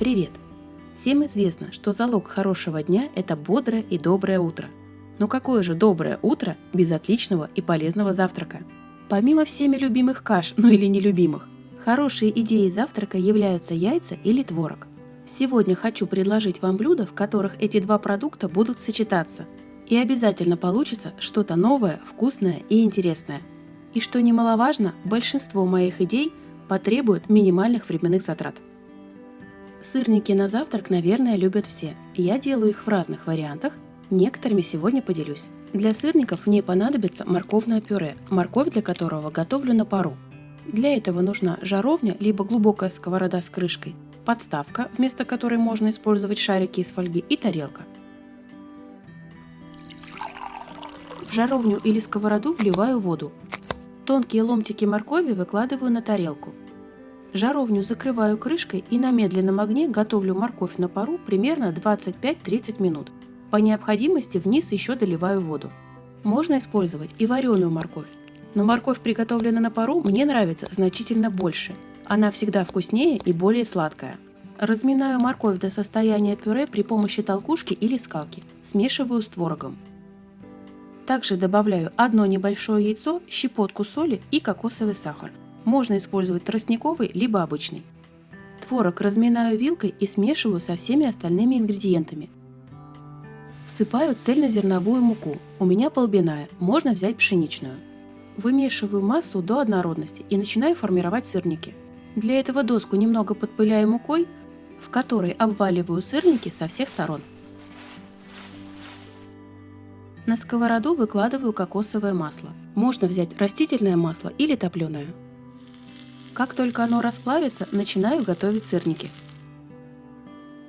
Привет! Всем известно, что залог хорошего дня – это бодрое и доброе утро. Но какое же доброе утро без отличного и полезного завтрака? Помимо всеми любимых каш, ну или нелюбимых, хорошие идеи завтрака являются яйца или творог. Сегодня хочу предложить вам блюда, в которых эти два продукта будут сочетаться. И обязательно получится что-то новое, вкусное и интересное. И что немаловажно, большинство моих идей потребуют минимальных временных затрат. Сырники на завтрак, наверное, любят все. Я делаю их в разных вариантах, некоторыми сегодня поделюсь. Для сырников мне понадобится морковное пюре, морковь для которого готовлю на пару. Для этого нужна жаровня, либо глубокая сковорода с крышкой, подставка, вместо которой можно использовать шарики из фольги, и тарелка. В жаровню или сковороду вливаю воду. Тонкие ломтики моркови выкладываю на тарелку. Жаровню закрываю крышкой и на медленном огне готовлю морковь на пару примерно 25-30 минут. По необходимости вниз еще доливаю воду. Можно использовать и вареную морковь. Но морковь, приготовленная на пару, мне нравится значительно больше. Она всегда вкуснее и более сладкая. Разминаю морковь до состояния пюре при помощи толкушки или скалки. Смешиваю с творогом. Также добавляю одно небольшое яйцо, щепотку соли и кокосовый сахар. Можно использовать тростниковый, либо обычный. Творог разминаю вилкой и смешиваю со всеми остальными ингредиентами. Всыпаю цельнозерновую муку, у меня полбяная, можно взять пшеничную. Вымешиваю массу до однородности и начинаю формировать сырники. Для этого доску немного подпыляю мукой, в которой обваливаю сырники со всех сторон. На сковороду выкладываю кокосовое масло. Можно взять растительное масло или топленое. Как только оно расплавится, начинаю готовить сырники.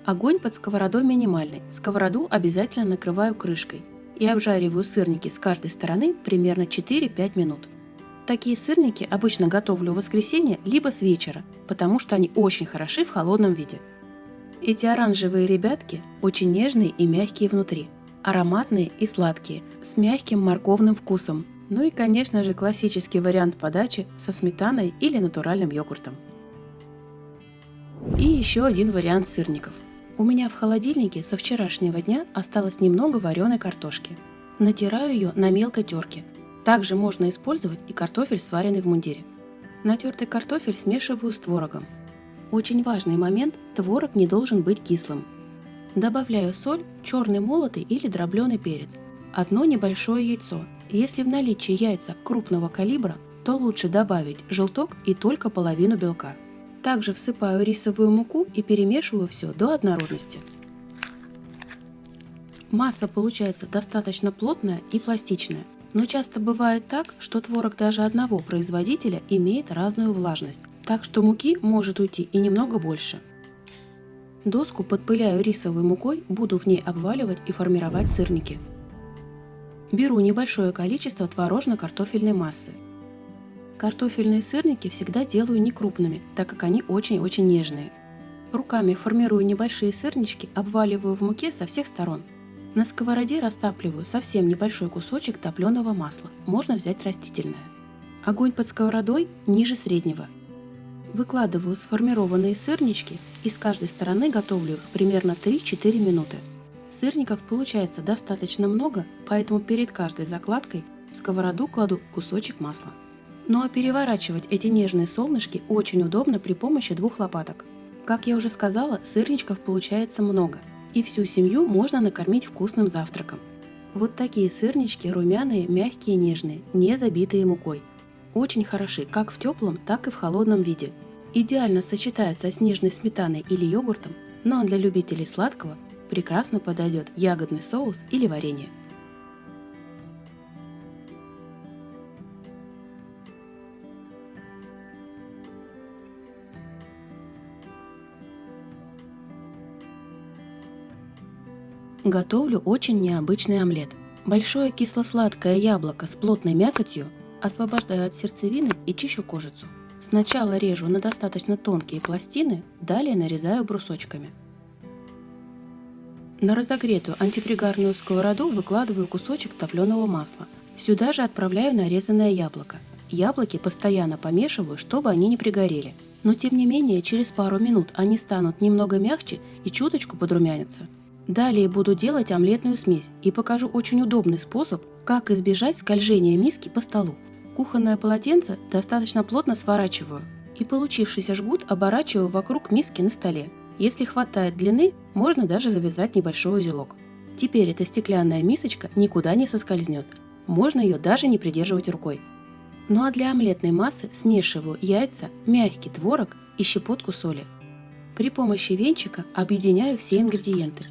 Огонь под сковородой минимальный, сковороду обязательно накрываю крышкой и обжариваю сырники с каждой стороны примерно 4-5 минут. Такие сырники обычно готовлю в воскресенье либо с вечера, потому что они очень хороши в холодном виде. Эти оранжевые ребятки очень нежные и мягкие внутри, ароматные и сладкие, с мягким морковным вкусом. Ну и, конечно же, классический вариант подачи со сметаной или натуральным йогуртом. И еще один вариант сырников. У меня в холодильнике со вчерашнего дня осталось немного вареной картошки. Натираю ее на мелкой терке. Также можно использовать и картофель, сваренный в мундире. Натертый картофель смешиваю с творогом. Очень важный момент – творог не должен быть кислым. Добавляю соль, черный молотый или дробленый перец, одно небольшое яйцо. Если в наличии яйца крупного калибра, то лучше добавить желток и только половину белка. Также всыпаю рисовую муку и перемешиваю все до однородности. Масса получается достаточно плотная и пластичная, но часто бывает так, что творог даже одного производителя имеет разную влажность, так что муки может уйти и немного больше. Доску подпыляю рисовой мукой, буду в ней обваливать и формировать сырники. Беру небольшое количество творожно-картофельной массы. Картофельные сырники всегда делаю не крупными, так как они очень-очень нежные. Руками формирую небольшие сырнички, обваливаю в муке со всех сторон. На сковороде растапливаю совсем небольшой кусочек топленого масла, можно взять растительное. Огонь под сковородой ниже среднего. Выкладываю сформированные сырнички и с каждой стороны готовлю их примерно 3-4 минуты. Сырников получается достаточно много, поэтому перед каждой закладкой в сковороду кладу кусочек масла. Ну а переворачивать эти нежные солнышки очень удобно при помощи двух лопаток. Как я уже сказала, сырничков получается много, и всю семью можно накормить вкусным завтраком. Вот такие сырнички румяные, мягкие, нежные, не забитые мукой. Очень хороши как в теплом, так и в холодном виде. Идеально сочетаются с нежной сметаной или йогуртом, ну а для любителей сладкого прекрасно подойдет ягодный соус или варенье. Готовлю очень необычный омлет. Большое кисло-сладкое яблоко с плотной мякотью освобождаю от сердцевины и чищу кожицу. Сначала режу на достаточно тонкие пластины, далее нарезаю брусочками. На разогретую антипригарную сковороду выкладываю кусочек топленого масла. Сюда же отправляю нарезанное яблоко яблоки постоянно помешиваю, чтобы они не пригорели. Но тем не менее, через пару минут они станут немного мягче и чуточку подрумянятся. Далее буду делать омлетную смесь и покажу очень удобный способ, как избежать скольжения миски по столу. Кухонное полотенце достаточно плотно сворачиваю и получившийся жгут оборачиваю вокруг миски на столе. Если хватает длины, можно даже завязать небольшой узелок. Теперь эта стеклянная мисочка никуда не соскользнет. Можно ее даже не придерживать рукой. Ну а для омлетной массы смешиваю яйца, мягкий творог и щепотку соли. При помощи венчика объединяю все ингредиенты.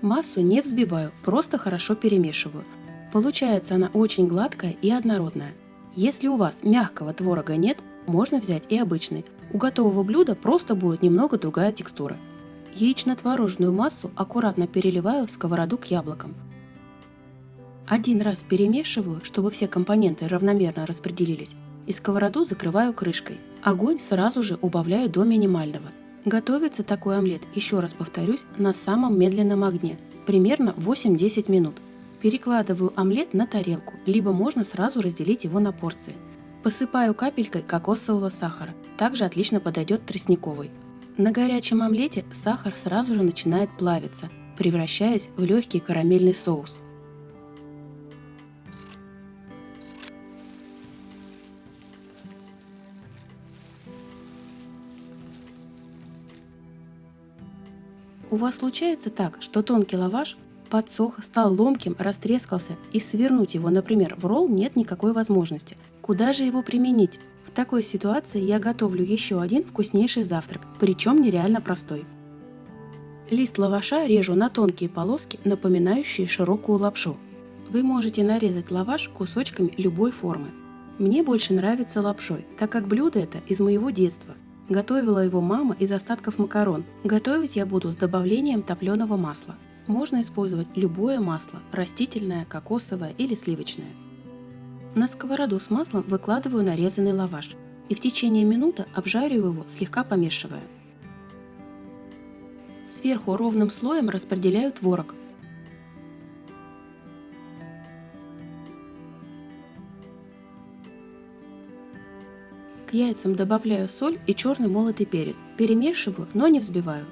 Массу не взбиваю, просто хорошо перемешиваю. Получается она очень гладкая и однородная. Если у вас мягкого творога нет, можно взять и обычный. У готового блюда просто будет немного другая текстура. Яично-творожную массу аккуратно переливаю в сковороду к яблокам. Один раз перемешиваю, чтобы все компоненты равномерно распределились, и сковороду закрываю крышкой. Огонь сразу же убавляю до минимального. Готовится такой омлет, еще раз повторюсь, на самом медленном огне, примерно 8-10 минут. Перекладываю омлет на тарелку, либо можно сразу разделить его на порции. Посыпаю капелькой кокосового сахара, также отлично подойдет тростниковый. На горячем омлете сахар сразу же начинает плавиться, превращаясь в легкий карамельный соус. У вас случается так, что тонкий лаваш подсох, стал ломким, растрескался, и свернуть его, например, в ролл нет никакой возможности. Куда же его применить? В такой ситуации я готовлю еще один вкуснейший завтрак, причем нереально простой. Лист лаваша режу на тонкие полоски, напоминающие широкую лапшу. Вы можете нарезать лаваш кусочками любой формы. Мне больше нравится лапшой, так как блюдо это из моего детства. Готовила его мама из остатков макарон. Готовить я буду с добавлением топленого масла. Можно использовать любое масло – растительное, кокосовое или сливочное. На сковороду с маслом выкладываю нарезанный лаваш и в течение минуты обжариваю его, слегка помешивая. Сверху ровным слоем распределяю творог. К яйцам добавляю соль и черный молотый перец. Перемешиваю, но не взбиваю.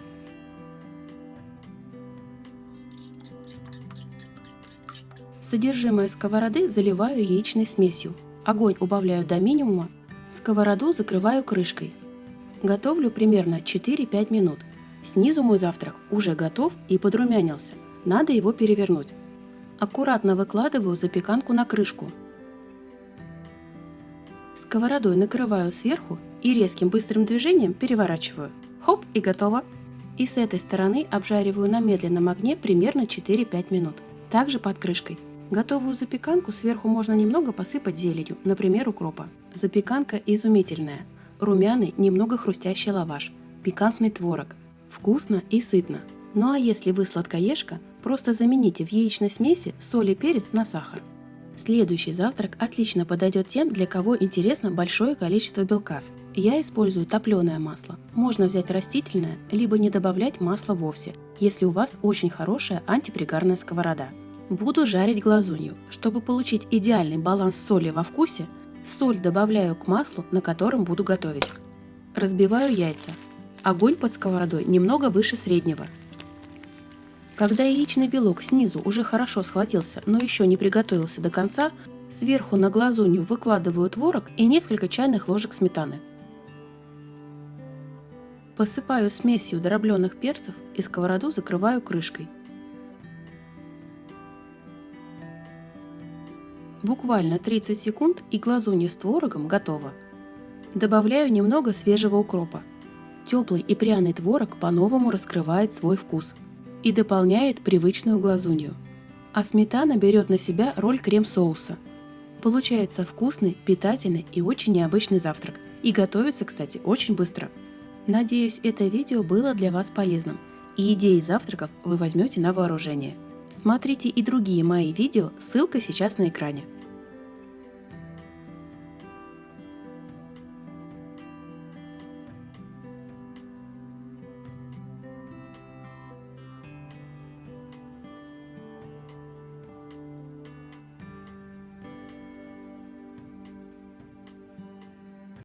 Содержимое сковороды заливаю яичной смесью. Огонь убавляю до минимума. Сковороду закрываю крышкой. Готовлю примерно 4-5 минут. Снизу мой завтрак уже готов и подрумянился. Надо его перевернуть. Аккуратно выкладываю запеканку на крышку. Сковородой накрываю сверху и резким быстрым движением переворачиваю. Хоп, и готово! И с этой стороны обжариваю на медленном огне примерно 4-5 минут. Также под крышкой. Готовую запеканку сверху можно немного посыпать зеленью, например, укропа. Запеканка изумительная. Румяный, немного хрустящий лаваш, пикантный творог. Вкусно и сытно. Ну а если вы сладкоежка, просто замените в яичной смеси соль и перец на сахар. Следующий завтрак отлично подойдет тем, для кого интересно большое количество белка. Я использую топленое масло. Можно взять растительное, либо не добавлять масла вовсе, если у вас очень хорошая антипригарная сковорода. Буду жарить глазунью. Чтобы получить идеальный баланс соли во вкусе, соль добавляю к маслу, на котором буду готовить. Разбиваю яйца. Огонь под сковородой немного выше среднего. Когда яичный белок снизу уже хорошо схватился, но еще не приготовился до конца, сверху на глазунью выкладываю творог и несколько чайных ложек сметаны. Посыпаю смесью дробленых перцев и сковороду закрываю крышкой. Буквально 30 секунд и глазунья с творогом готова. Добавляю немного свежего укропа. Теплый и пряный творог по-новому раскрывает свой вкус и дополняет привычную глазунью. А сметана берет на себя роль крем-соуса. Получается вкусный, питательный и очень необычный завтрак. И готовится, кстати, очень быстро. Надеюсь, это видео было для вас полезным, и идеи завтраков вы возьмете на вооружение. Смотрите и другие мои видео, ссылка сейчас на экране.